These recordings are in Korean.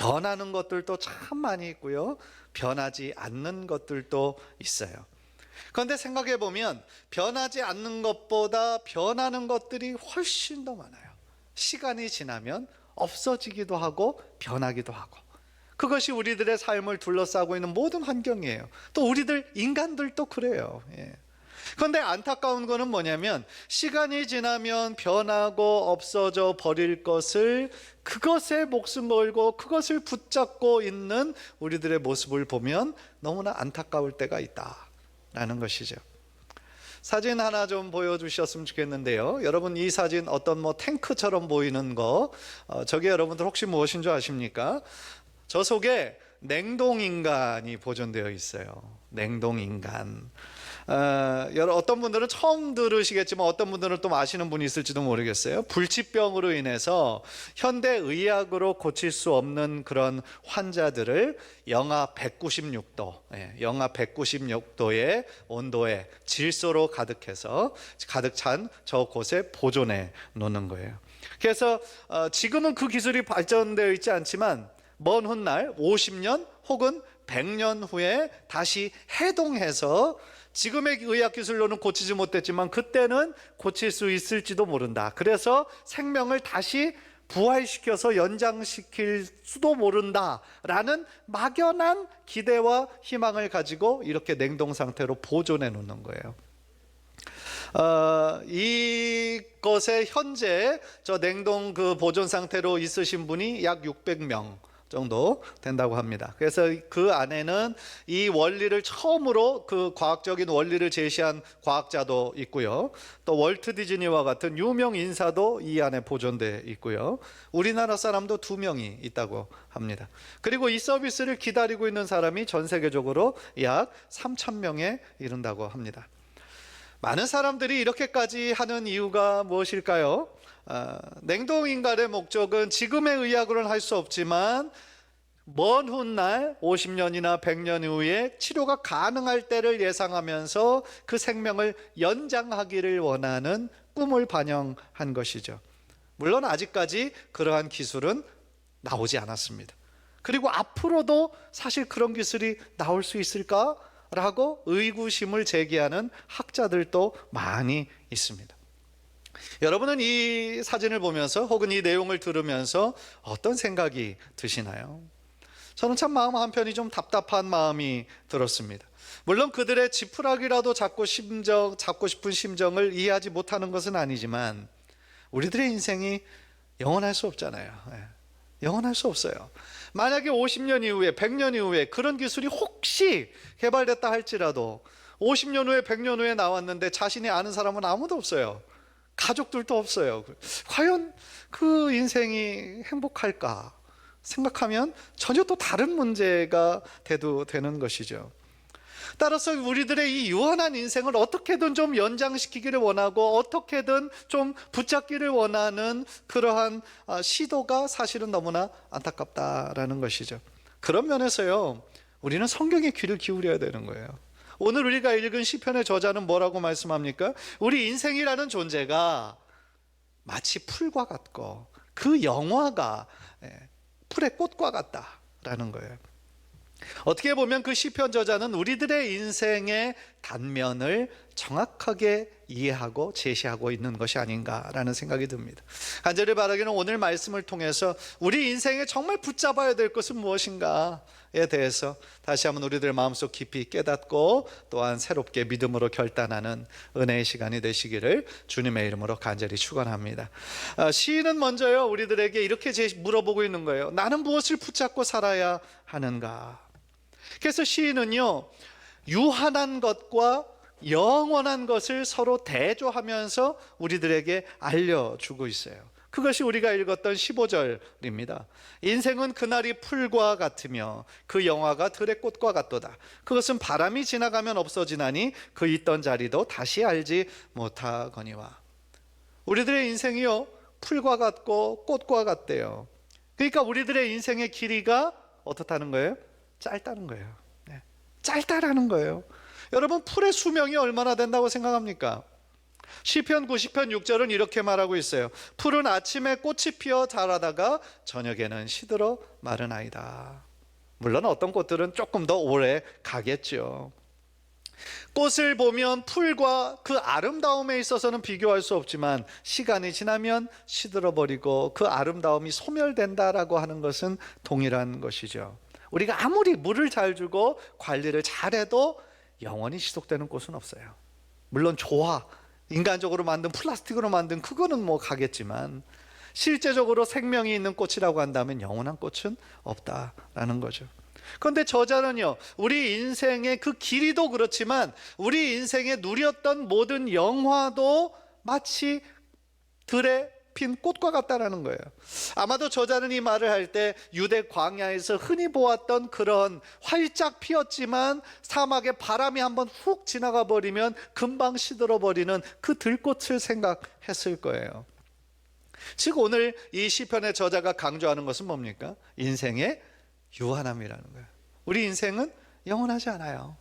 변하는 것들도 참 많이 있고요, 변하지 않는 것들도 있어요. 그런데 생각해 보면 변하지 않는 것보다 변하는 것들이 훨씬 더 많아요. 시간이 지나면 없어지기도 하고 변하기도 하고, 그것이 우리들의 삶을 둘러싸고 있는 모든 환경이에요. 또 우리들 인간들도 그래요. 그런데 안타까운 거는 뭐냐면, 시간이 지나면 변하고 없어져 버릴 것을, 그것에 목숨 걸고 그것을 붙잡고 있는 우리들의 모습을 보면 너무나 안타까울 때가 있다라는 것이죠. 사진 하나 좀 보여주셨으면 좋겠는데요. 여러분, 이 사진 어떤 탱크처럼 보이는 거, 저게 여러분들 혹시 무엇인 줄 아십니까? 저 속에 냉동인간이 보존되어 있어요. 냉동인간. 어떤 분들은 처음 들으시겠지만 어떤 분들은 또 아시는 분이 있을지도 모르겠어요. 불치병으로 인해서 현대의학으로 고칠 수 없는 그런 환자들을 영하 196도, 영하 196도의 온도에 질소로 가득 찬 저곳에 보존해 놓는 거예요. 그래서 지금은 그 기술이 발전되어 있지 않지만 먼 훗날 50년 혹은 100년 후에 다시 해동해서 지금의 의학기술로는 고치지 못했지만 그때는 고칠 수 있을지도 모른다. 그래서 생명을 다시 부활시켜서 연장시킬 수도 모른다라는 막연한 기대와 희망을 가지고 이렇게 냉동 상태로 보존해 놓는 거예요. 이것에 현재 저 냉동 그 보존 상태로 있으신 분이 약 600명 정도 된다고 합니다. 그래서 그 안에는 이 원리를 처음으로, 그 과학적인 원리를 제시한 과학자도 있고요, 또 월트 디즈니와 같은 유명 인사도 이 안에 보존되어 있고요, 우리나라 사람도 2명이 있다고 합니다. 그리고 이 서비스를 기다리고 있는 사람이 전 세계적으로 약 3,000명에 이른다고 합니다. 많은 사람들이 이렇게까지 하는 이유가 무엇일까요? 냉동인간의 목적은 지금의 의학으로는 할 수 없지만 먼 훗날 50년이나 100년 후에 치료가 가능할 때를 예상하면서 그 생명을 연장하기를 원하는 꿈을 반영한 것이죠. 물론 아직까지 그러한 기술은 나오지 않았습니다. 그리고 앞으로도 사실 그런 기술이 나올 수 있을까? 라고 의구심을 제기하는 학자들도 많이 있습니다. 여러분은 이 사진을 보면서 혹은 이 내용을 들으면서 어떤 생각이 드시나요? 저는 참 마음 한편이 좀 답답한 마음이 들었습니다. 물론 그들의 지푸라기라도 잡고 싶은 심정을 이해하지 못하는 것은 아니지만 우리들의 인생이 영원할 수 없잖아요. 영원할 수 없어요. 만약에 50년 이후에 100년 이후에 그런 기술이 혹시 개발됐다 할지라도 50년 후에 100년 후에 나왔는데 자신이 아는 사람은 아무도 없어요. 가족들도 없어요. 과연 그 인생이 행복할까 생각하면 전혀 또 다른 문제가 되는 것이죠. 따라서 우리들의 이 유한한 인생을 어떻게든 좀 연장시키기를 원하고 어떻게든 좀 붙잡기를 원하는 그러한 시도가 사실은 너무나 안타깝다라는 것이죠. 그런 면에서요, 우리는 성경에 귀를 기울여야 되는 거예요. 오늘 우리가 읽은 시편의 저자는 뭐라고 말씀합니까? 우리 인생이라는 존재가 마치 풀과 같고 그 영화가 풀의 꽃과 같다라는 거예요. 어떻게 보면 그 시편 저자는 우리들의 인생의 단면을 정확하게 이해하고 제시하고 있는 것이 아닌가라는 생각이 듭니다. 간절히 바라기는 오늘 말씀을 통해서 우리 인생에 정말 붙잡아야 될 것은 무엇인가에 대해서 다시 한번 우리들 마음속 깊이 깨닫고 또한 새롭게 믿음으로 결단하는 은혜의 시간이 되시기를 주님의 이름으로 간절히 축원합니다. 시인은 먼저요, 우리들에게 이렇게 물어보고 있는 거예요. 나는 무엇을 붙잡고 살아야 하는가? 그래서 시인은요, 유한한 것과 영원한 것을 서로 대조하면서 우리들에게 알려주고 있어요. 그것이 우리가 읽었던 15절입니다. 인생은 그날이 풀과 같으며 그 영화가 들의 꽃과 같도다. 그것은 바람이 지나가면 없어지나니 그 있던 자리도 다시 알지 못하거니와. 우리들의 인생이요, 풀과 같고 꽃과 같대요. 그러니까 우리들의 인생의 길이가 어떻다는 거예요? 짧다는 거예요. 짧다라는 거예요. 여러분, 풀의 수명이 얼마나 된다고 생각합니까? 시편 90편 6절은 이렇게 말하고 있어요. 푸른 아침에 꽃이 피어 자라다가 저녁에는 시들어 마르나이다. 물론 어떤 꽃들은 조금 더 오래 가겠죠. 꽃을 보면 풀과 그 아름다움에 있어서는 비교할 수 없지만 시간이 지나면 시들어버리고 그 아름다움이 소멸된다라고 하는 것은 동일한 것이죠. 우리가 아무리 물을 잘 주고 관리를 잘해도 영원히 지속되는 꽃은 없어요. 물론 조화, 인간적으로 만든 플라스틱으로 만든 그거는 뭐 가겠지만 실제적으로 생명이 있는 꽃이라고 한다면 영원한 꽃은 없다라는 거죠. 그런데 저자는요, 우리 인생의 그 길이도 그렇지만 우리 인생에 누렸던 모든 영화도 마치 들에 핀 꽃과 같다라는 거예요. 아마도 저자는 이 말을 할 때 유대 광야에서 흔히 보았던 그런 활짝 피었지만 사막에 바람이 한번 훅 지나가 버리면 금방 시들어 버리는 그 들꽃을 생각했을 거예요. 즉 오늘 이 시편의 저자가 강조하는 것은 뭡니까? 인생의 유한함이라는 거예요. 우리 인생은 영원하지 않아요.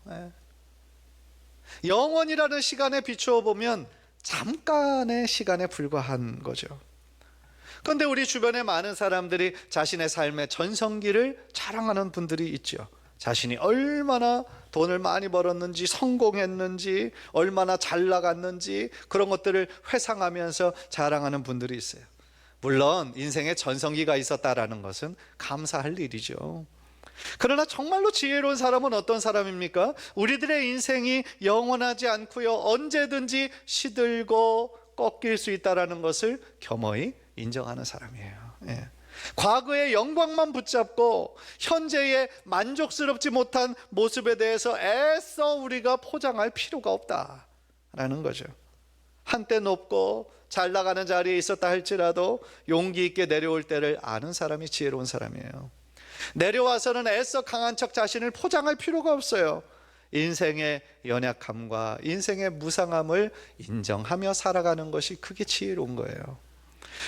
영원이라는 시간에 비추어 보면 잠깐의 시간에 불과한 거죠. 그런데 우리 주변에 많은 사람들이 자신의 삶의 전성기를 자랑하는 분들이 있죠. 자신이 얼마나 돈을 많이 벌었는지, 성공했는지, 얼마나 잘 나갔는지 그런 것들을 회상하면서 자랑하는 분들이 있어요. 물론 인생의 전성기가 있었다라는 것은 감사할 일이죠. 그러나 정말로 지혜로운 사람은 어떤 사람입니까? 우리들의 인생이 영원하지 않고요, 언제든지 시들고 꺾일 수 있다는 것을 겸허히 인정하는 사람이에요. 과거의 영광만 붙잡고 현재의 만족스럽지 못한 모습에 대해서 애써 우리가 포장할 필요가 없다라는 거죠. 한때 높고 잘 나가는 자리에 있었다 할지라도 용기 있게 내려올 때를 아는 사람이 지혜로운 사람이에요. 내려와서는 애써 강한 척 자신을 포장할 필요가 없어요. 인생의 연약함과 인생의 무상함을 인정하며 살아가는 것이 그게 지혜로운 거예요.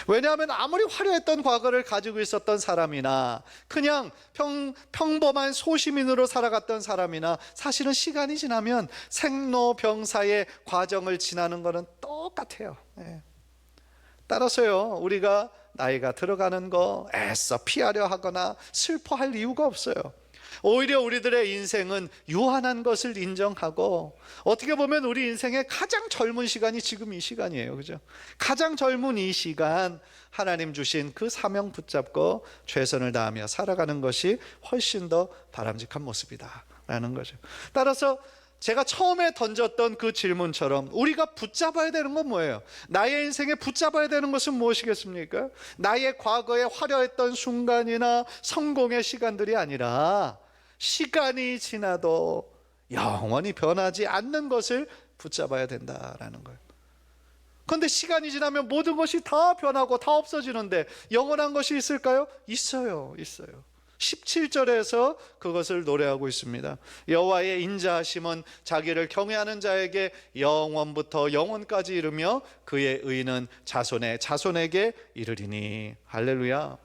왜냐하면 아무리 화려했던 과거를 가지고 있었던 사람이나 그냥 평범한 소시민으로 살아갔던 사람이나 사실은 시간이 지나면 생로병사의 과정을 지나는 것은 똑같아요. 따라서요, 우리가 나이가 들어가는 거 애써 피하려 하거나 슬퍼할 이유가 없어요. 오히려 우리들의 인생은 유한한 것을 인정하고, 어떻게 보면 우리 인생의 가장 젊은 시간이 지금 이 시간이에요. 그죠? 가장 젊은 이 시간 하나님 주신 그 사명 붙잡고 최선을 다하며 살아가는 것이 훨씬 더 바람직한 모습이다라는 거죠. 따라서 제가 처음에 던졌던 그 질문처럼 우리가 붙잡아야 되는 건 뭐예요? 나의 인생에 붙잡아야 되는 것은 무엇이겠습니까? 나의 과거에 화려했던 순간이나 성공의 시간들이 아니라 시간이 지나도 영원히 변하지 않는 것을 붙잡아야 된다라는 거예요. 그런데 시간이 지나면 모든 것이 다 변하고 다 없어지는데 영원한 것이 있을까요? 있어요. 17절에서 그것을 노래하고 있습니다. 여호와의 인자하심은 자기를 경외하는 자에게 영원부터 영원까지 이르며 그의 의는 자손의 자손에게 이르리니. 할렐루야.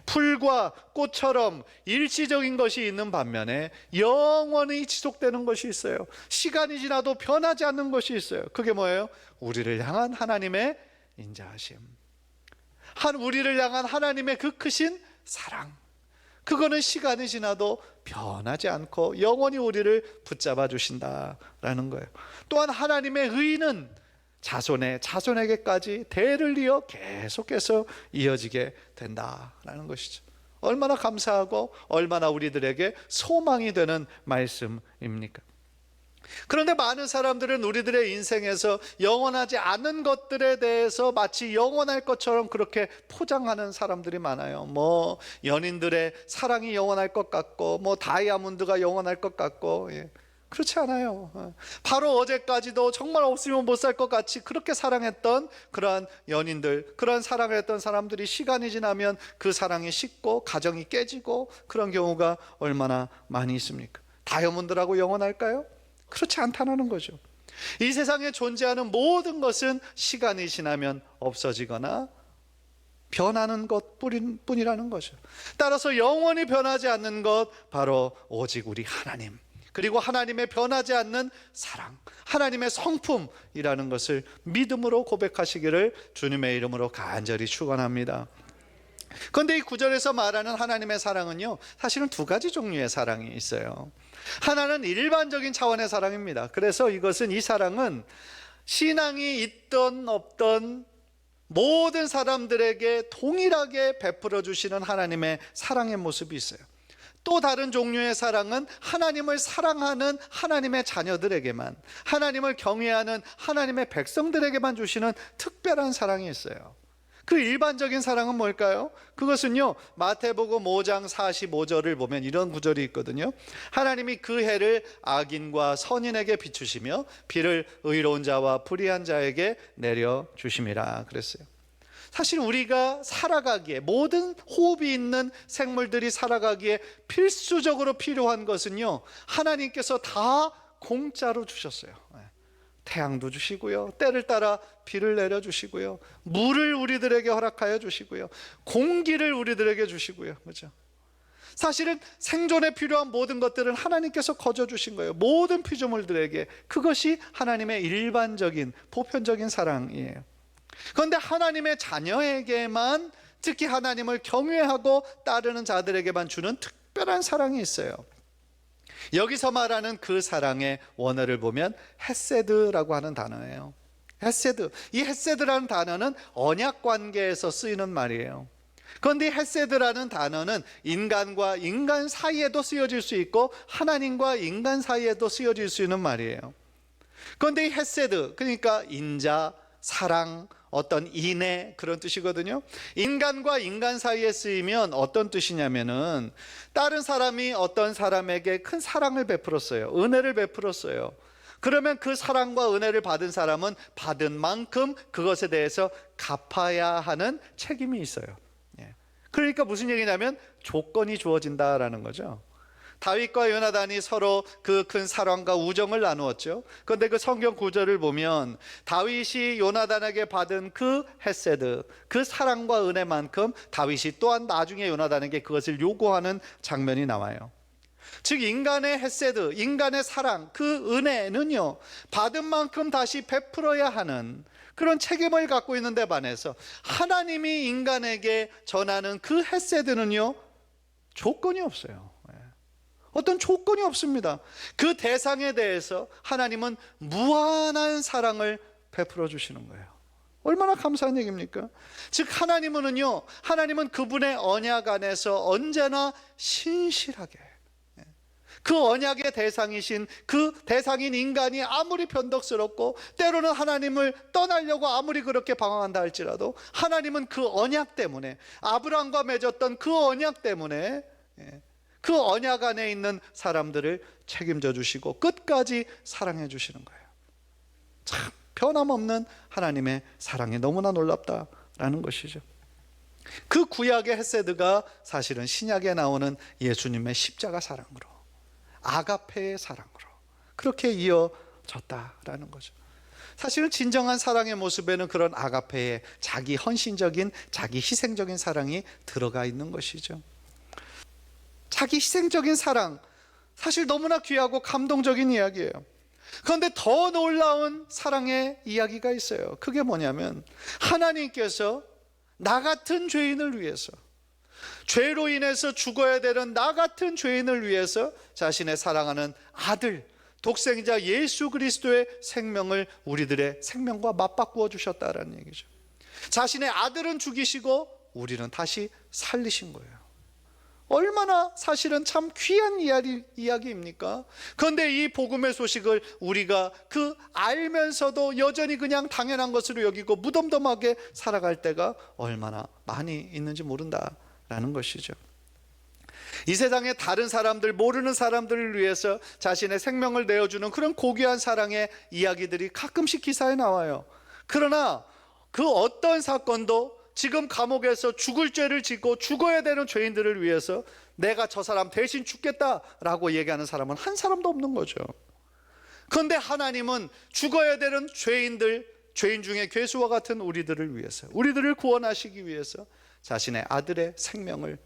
풀과 꽃처럼 일시적인 것이 있는 반면에 영원히 지속되는 것이 있어요. 시간이 지나도 변하지 않는 것이 있어요. 그게 뭐예요? 우리를 향한 하나님의 인자하심, 우리를 향한 하나님의 그 크신 사랑, 그거는 시간이 지나도 변하지 않고 영원히 우리를 붙잡아 주신다라는 거예요. 또한 하나님의 의는 자손에게까지 대를 이어 계속해서 이어지게 된다라는 것이죠. 얼마나 감사하고 얼마나 우리들에게 소망이 되는 말씀입니까? 그런데 많은 사람들은 우리들의 인생에서 영원하지 않은 것들에 대해서 마치 영원할 것처럼 그렇게 포장하는 사람들이 많아요. 뭐 연인들의 사랑이 영원할 것 같고, 뭐 다이아몬드가 영원할 것 같고, 그렇지 않아요. 바로 어제까지도 정말 없으면 못 살 것 같이 그렇게 사랑했던 그러한 연인들, 그런 사랑을 했던 사람들이 시간이 지나면 그 사랑이 식고 가정이 깨지고 그런 경우가 얼마나 많이 있습니까? 다이아몬드라고 영원할까요? 그렇지 않다는 거죠. 이 세상에 존재하는 모든 것은 시간이 지나면 없어지거나 변하는 것뿐이라는 거죠. 따라서 영원히 변하지 않는 것, 바로 오직 우리 하나님, 그리고 하나님의 변하지 않는 사랑, 하나님의 성품이라는 것을 믿음으로 고백하시기를 주님의 이름으로 간절히 축원합니다. 그런데 이 구절에서 말하는 하나님의 사랑은요, 사실은 두 가지 종류의 사랑이 있어요. 하나는 일반적인 차원의 사랑입니다. 그래서 이것은, 이 사랑은 신앙이 있던 없던 모든 사람들에게 동일하게 베풀어 주시는 하나님의 사랑의 모습이 있어요. 또 다른 종류의 사랑은 하나님을 사랑하는 하나님의 자녀들에게만, 하나님을 경외하는 하나님의 백성들에게만 주시는 특별한 사랑이 있어요. 그 일반적인 사랑은 뭘까요? 그것은요, 마태복음 5장 45절을 보면 이런 구절이 있거든요. 하나님이 그 해를 악인과 선인에게 비추시며 비를 의로운 자와 불의한 자에게 내려주심이라 그랬어요. 사실 우리가 살아가기에, 모든 호흡이 있는 생물들이 살아가기에 필수적으로 필요한 것은요, 하나님께서 다 공짜로 주셨어요. 태양도 주시고요, 때를 따라 비를 내려주시고요, 물을 우리들에게 허락하여 주시고요, 공기를 우리들에게 주시고요. 그렇죠? 사실은 생존에 필요한 모든 것들은 하나님께서 거저 주신 거예요. 모든 피조물들에게. 그것이 하나님의 일반적인 보편적인 사랑이에요. 그런데 하나님의 자녀에게만, 특히 하나님을 경외하고 따르는 자들에게만 주는 특별한 사랑이 있어요. 여기서 말하는 그 사랑의 원어를 보면 헤세드라고 하는 단어예요. 헤세드. 이 헤세드라는 단어는 언약 관계에서 쓰이는 말이에요. 그런데 헤세드라는 단어는 인간과 인간 사이에도 쓰여질 수 있고 하나님과 인간 사이에도 쓰여질 수 있는 말이에요. 그런데 이 헤세드, 그러니까 인자, 사랑, 어떤 인애, 그런 뜻이거든요. 인간과 인간 사이에 쓰이면 어떤 뜻이냐면은, 다른 사람이 어떤 사람에게 큰 사랑을 베풀었어요. 은혜를 베풀었어요. 그러면 그 사랑과 은혜를 받은 사람은 받은 만큼 그것에 대해서 갚아야 하는 책임이 있어요. 그러니까 무슨 얘기냐면 조건이 주어진다라는 거죠. 다윗과 요나단이 서로 그 큰 사랑과 우정을 나누었죠. 그런데 그 성경 구절을 보면 다윗이 요나단에게 받은 그 헤세드, 그 사랑과 은혜만큼 다윗이 또한 나중에 요나단에게 그것을 요구하는 장면이 나와요. 즉 인간의 헤세드, 인간의 사랑, 그 은혜는요, 받은 만큼 다시 베풀어야 하는 그런 책임을 갖고 있는데 반해서 하나님이 인간에게 전하는 그 헤세드는요, 조건이 없어요. 어떤 조건이 없습니다. 그 대상에 대해서 하나님은 무한한 사랑을 베풀어 주시는 거예요. 얼마나 감사한 얘기입니까? 즉 하나님은 그분의 언약 안에서 언제나 신실하게, 그 언약의 대상이신 그 대상인 인간이 아무리 변덕스럽고 때로는 하나님을 떠나려고 아무리 그렇게 방황한다 할지라도, 하나님은 그 언약 때문에, 아브라함과 맺었던 그 언약 때문에 그 언약 안에 있는 사람들을 책임져 주시고 끝까지 사랑해 주시는 거예요. 참 변함없는 하나님의 사랑이 너무나 놀랍다라는 것이죠. 그 구약의 헤세드가 사실은 신약에 나오는 예수님의 십자가 사랑으로, 아가페의 사랑으로 그렇게 이어졌다라는 거죠. 사실은 진정한 사랑의 모습에는 그런 아가페의 자기 헌신적인, 자기 희생적인 사랑이 들어가 있는 것이죠. 자기 희생적인 사랑, 사실 너무나 귀하고 감동적인 이야기예요. 그런데 더 놀라운 사랑의 이야기가 있어요. 그게 뭐냐면, 하나님께서 나 같은 죄인을 위해서, 죄로 인해서 죽어야 되는 나 같은 죄인을 위해서 자신의 사랑하는 아들, 독생자 예수 그리스도의 생명을 우리들의 생명과 맞바꾸어 주셨다라는 얘기죠. 자신의 아들은 죽이시고 우리는 다시 살리신 거예요. 얼마나 사실은 참 귀한 이야기입니까? 그런데 이 복음의 소식을 우리가 알면서도 여전히 그냥 당연한 것으로 여기고 무덤덤하게 살아갈 때가 얼마나 많이 있는지 모른다라는 것이죠. 이 세상의 다른 사람들, 모르는 사람들을 위해서 자신의 생명을 내어주는 그런 고귀한 사랑의 이야기들이 가끔씩 기사에 나와요. 그러나 그 어떤 사건도 지금 감옥에서 죽을 죄를 짓고 죽어야 되는 죄인들을 위해서 내가 저 사람 대신 죽겠다라고 얘기하는 사람은 한 사람도 없는 거죠. 그런데 하나님은 죽어야 되는 죄인 중에 괴수와 같은 우리들을 위해서, 우리들을 구원하시기 위해서 자신의 아들의 생명을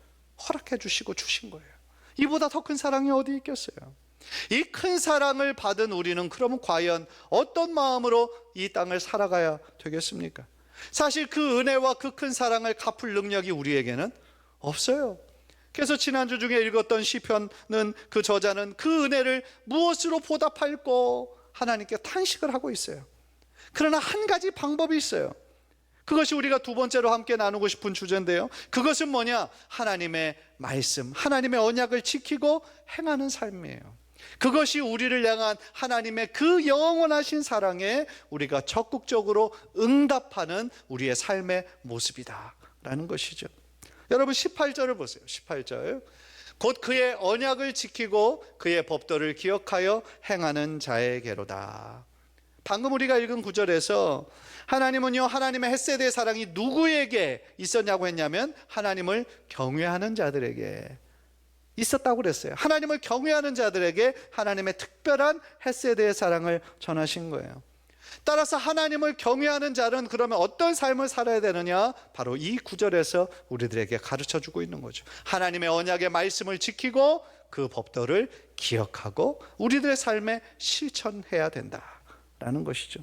허락해 주시고 주신 거예요. 이보다 더 큰 사랑이 어디 있겠어요? 이 큰 사랑을 받은 우리는 그러면 과연 어떤 마음으로 이 땅을 살아가야 되겠습니까? 사실 그 은혜와 그 큰 사랑을 갚을 능력이 우리에게는 없어요. 그래서 지난주 중에 읽었던 시편은 그 저자는 그 은혜를 무엇으로 보답할꼬 하나님께 탄식을 하고 있어요. 그러나 한 가지 방법이 있어요. 그것이 우리가 두 번째로 함께 나누고 싶은 주제인데요, 그것은 뭐냐? 하나님의 말씀, 하나님의 언약을 지키고 행하는 삶이에요. 그것이 우리를 향한 하나님의 그 영원하신 사랑에 우리가 적극적으로 응답하는 우리의 삶의 모습이다라는 것이죠. 여러분 18절을 보세요. 18절. 곧 그의 언약을 지키고 그의 법도를 기억하여 행하는 자에게로다. 방금 우리가 읽은 구절에서 하나님은요, 하나님의 헷세대의 사랑이 누구에게 있었냐고 했냐면 하나님을 경외하는 자들에게 있었다고 그랬어요. 하나님을 경외하는 자들에게 하나님의 특별한 헷세대의 사랑을 전하신 거예요. 따라서 하나님을 경외하는 자는 그러면 어떤 삶을 살아야 되느냐? 바로 이 구절에서 우리들에게 가르쳐주고 있는 거죠. 하나님의 언약의 말씀을 지키고 그 법도를 기억하고 우리들의 삶에 실천해야 된다라는 것이죠.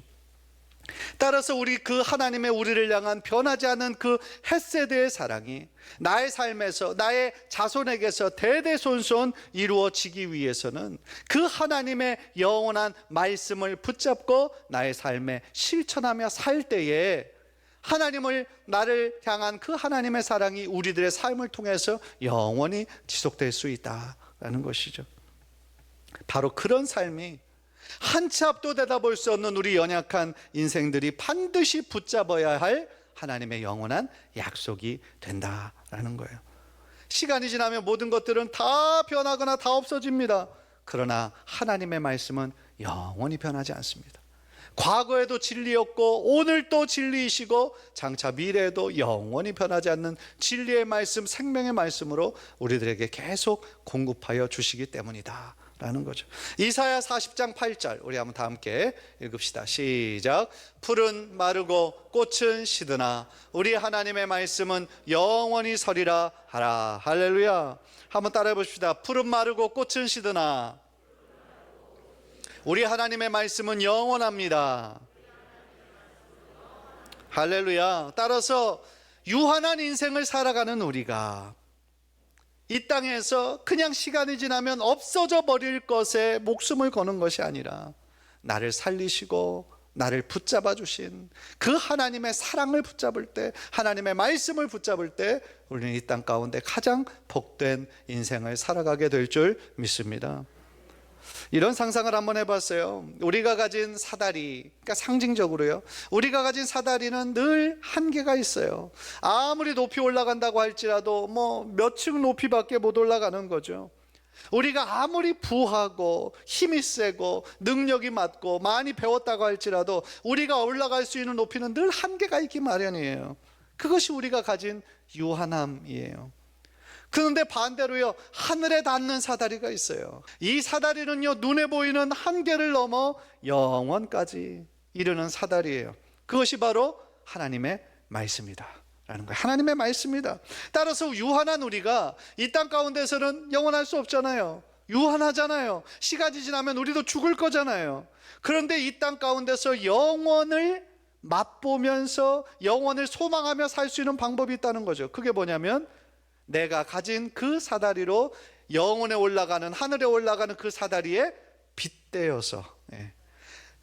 따라서 우리 그 하나님의 우리를 향한 변하지 않는 그 헷세대의 사랑이 나의 삶에서, 나의 자손에게서 대대손손 이루어지기 위해서는 그 하나님의 영원한 말씀을 붙잡고 나의 삶에 실천하며 살 때에 하나님을, 나를 향한 그 하나님의 사랑이 우리들의 삶을 통해서 영원히 지속될 수 있다라는 것이죠. 바로 그런 삶이 한 치 앞도 내다볼 수 없는 우리 연약한 인생들이 반드시 붙잡아야 할 하나님의 영원한 약속이 된다라는 거예요. 시간이 지나면 모든 것들은 다 변하거나 다 없어집니다. 그러나 하나님의 말씀은 영원히 변하지 않습니다. 과거에도 진리였고 오늘도 진리이시고 장차 미래에도 영원히 변하지 않는 진리의 말씀, 생명의 말씀으로 우리들에게 계속 공급하여 주시기 때문이다 라는 거죠. 이사야 40장 8절 우리 한번 다 함께 읽읍시다. 시작. 풀은 마르고 꽃은 시드나 우리 하나님의 말씀은 영원히 서리라 하라. 할렐루야. 한번 따라해 봅시다. 풀은 마르고 꽃은 시드나 우리 하나님의 말씀은 영원합니다. 할렐루야. 따라서 유한한 인생을 살아가는 우리가 이 땅에서 그냥 시간이 지나면 없어져 버릴 것에 목숨을 거는 것이 아니라 나를 살리시고 나를 붙잡아 주신 그 하나님의 사랑을 붙잡을 때, 하나님의 말씀을 붙잡을 때 우리는 이 땅 가운데 가장 복된 인생을 살아가게 될 줄 믿습니다. 이런 상상을 한번 해봤어요. 우리가 가진 사다리, 그러니까 상징적으로요, 우리가 가진 사다리는 늘 한계가 있어요. 아무리 높이 올라간다고 할지라도 몇 층 높이밖에 못 올라가는 거죠. 우리가 아무리 부하고 힘이 세고 능력이 많고 많이 배웠다고 할지라도 우리가 올라갈 수 있는 높이는 늘 한계가 있기 마련이에요. 그것이 우리가 가진 유한함이에요. 그런데 반대로요, 하늘에 닿는 사다리가 있어요. 이 사다리는요, 눈에 보이는 한계를 넘어 영원까지 이르는 사다리예요. 그것이 바로 하나님의 말씀이다 라는 거예요. 하나님의 말씀이다. 따라서 유한한 우리가 이 땅 가운데서는 영원할 수 없잖아요. 유한하잖아요. 시간이 지나면 우리도 죽을 거잖아요. 그런데 이 땅 가운데서 영원을 맛보면서 영원을 소망하며 살 수 있는 방법이 있다는 거죠. 그게 뭐냐면 내가 가진 그 사다리로 영원에 올라가는, 하늘에 올라가는 그 사다리에 빗대어서,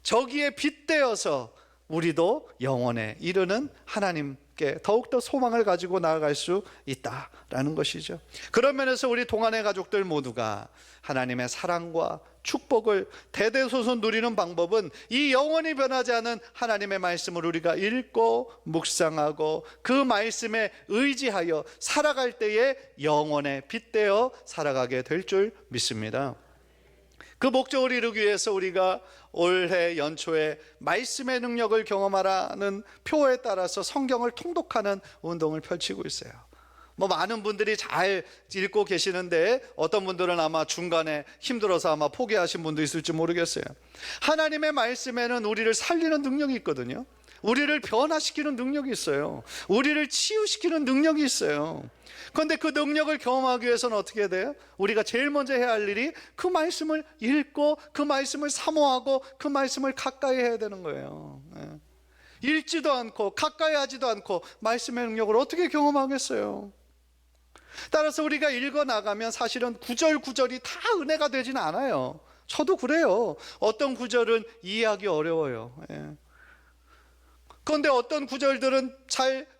저기에 빗대어서 우리도 영원에 이르는 하나님께 더욱더 소망을 가지고 나아갈 수 있다라는 것이죠. 그런 면에서 우리 동안의 가족들 모두가 하나님의 사랑과 축복을 대대손손 누리는 방법은 이 영원히 변하지 않은 하나님의 말씀을 우리가 읽고 묵상하고 그 말씀에 의지하여 살아갈 때에 영원에 빗대어 살아가게 될 줄 믿습니다. 그 목적을 이루기 위해서 우리가 올해 연초에 말씀의 능력을 경험하라는 표에 따라서 성경을 통독하는 운동을 펼치고 있어요. 많은 분들이 잘 읽고 계시는데 어떤 분들은 아마 중간에 힘들어서 아마 포기하신 분도 있을지 모르겠어요. 하나님의 말씀에는 우리를 살리는 능력이 있거든요. 우리를 변화시키는 능력이 있어요. 우리를 치유시키는 능력이 있어요. 그런데 그 능력을 경험하기 위해서는 어떻게 해야 돼요? 우리가 제일 먼저 해야 할 일이 그 말씀을 읽고 그 말씀을 사모하고 그 말씀을 가까이 해야 되는 거예요. 읽지도 않고 가까이 하지도 않고 말씀의 능력을 어떻게 경험하겠어요? 따라서 우리가 읽어나가면 사실은 구절구절이 다 은혜가 되지는 않아요. 저도 그래요. 어떤 구절은 이해하기 어려워요. 그런데 어떤 구절들은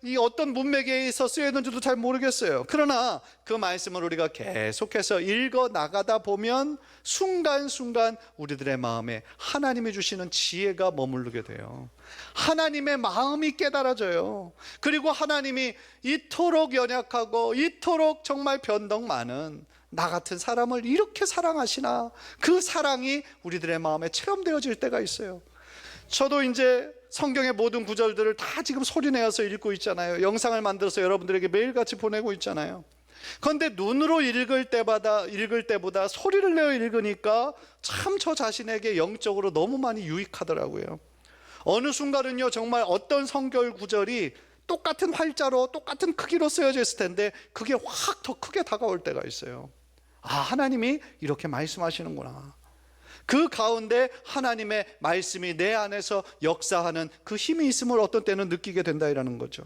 이 어떤 문맥에 있어 쓰여 있는지도 잘 모르겠어요. 그러나 그 말씀을 우리가 계속해서 읽어 나가다 보면 순간순간 우리들의 마음에 하나님이 주시는 지혜가 머무르게 돼요. 하나님의 마음이 깨달아져요. 그리고 하나님이 이토록 연약하고 이토록 정말 변덕 많은 나 같은 사람을 이렇게 사랑하시나, 그 사랑이 우리들의 마음에 체험되어질 때가 있어요. 저도 이제 성경의 모든 구절들을 다 지금 소리내어서 읽고 있잖아요. 영상을 만들어서 여러분들에게 매일같이 보내고 있잖아요. 그런데 눈으로 읽을 때보다 소리를 내어 읽으니까 참 저 자신에게 영적으로 너무 많이 유익하더라고요. 어느 순간은요, 정말 어떤 성경 구절이 똑같은 활자로 똑같은 크기로 쓰여져 있을 텐데 그게 확 더 크게 다가올 때가 있어요. 아, 하나님이 이렇게 말씀하시는구나. 그 가운데 하나님의 말씀이 내 안에서 역사하는 그 힘이 있음을 어떤 때는 느끼게 된다라는 거죠.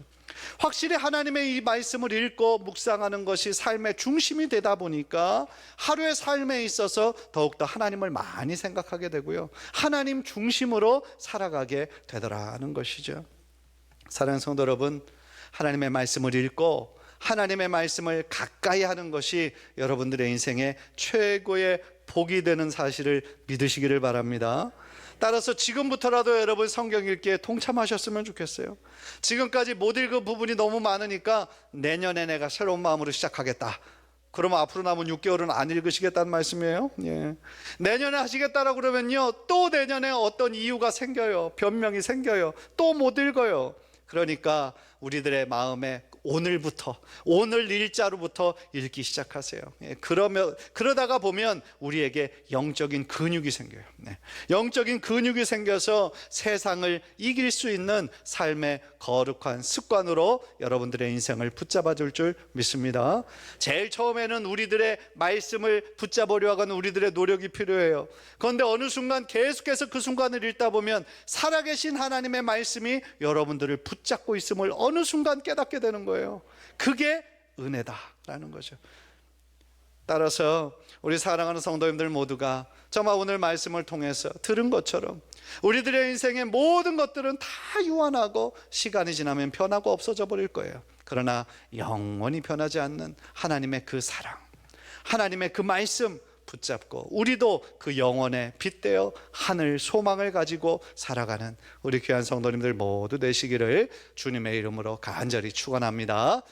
확실히 하나님의 이 말씀을 읽고 묵상하는 것이 삶의 중심이 되다 보니까 하루의 삶에 있어서 더욱더 하나님을 많이 생각하게 되고요, 하나님 중심으로 살아가게 되더라는 것이죠. 사랑하는 성도 여러분, 하나님의 말씀을 읽고 하나님의 말씀을 가까이 하는 것이 여러분들의 인생의 최고의 복이 되는 사실을 믿으시기를 바랍니다. 따라서 지금부터라도 여러분 성경 읽기에 동참하셨으면 좋겠어요. 지금까지 못 읽은 부분이 너무 많으니까 내년에 내가 새로운 마음으로 시작하겠다, 그러면 앞으로 남은 6개월은 안 읽으시겠다는 말씀이에요. 내년에 하시겠다라고 그러면요, 또 내년에 어떤 이유가 생겨요. 변명이 생겨요. 또 못 읽어요. 그러니까 우리들의 마음에 오늘부터, 오늘 일자로부터 읽기 시작하세요. 그러다가 보면 우리에게 영적인 근육이 생겨요. 영적인 근육이 생겨서 세상을 이길 수 있는 삶의 거룩한 습관으로 여러분들의 인생을 붙잡아 줄 줄 믿습니다. 제일 처음에는 우리들의 말씀을 붙잡으려 하는 우리들의 노력이 필요해요. 그런데 어느 순간 계속해서 그 순간을 읽다 보면 살아계신 하나님의 말씀이 여러분들을 붙잡고 있음을 어느 순간 깨닫게 되는 거예요. 그게 은혜다라는 거죠. 따라서 우리 사랑하는 성도님들 모두가 정말 오늘 말씀을 통해서 들은 것처럼 우리들의 인생의 모든 것들은 다 유한하고 시간이 지나면 변하고 없어져 버릴 거예요. 그러나 영원히 변하지 않는 하나님의 그 사랑, 하나님의 그 말씀 붙잡고 우리도 그 영혼에 빗대어 하늘 소망을 가지고 살아가는 우리 귀한 성도님들 모두 되시기를 주님의 이름으로 간절히 축원합니다.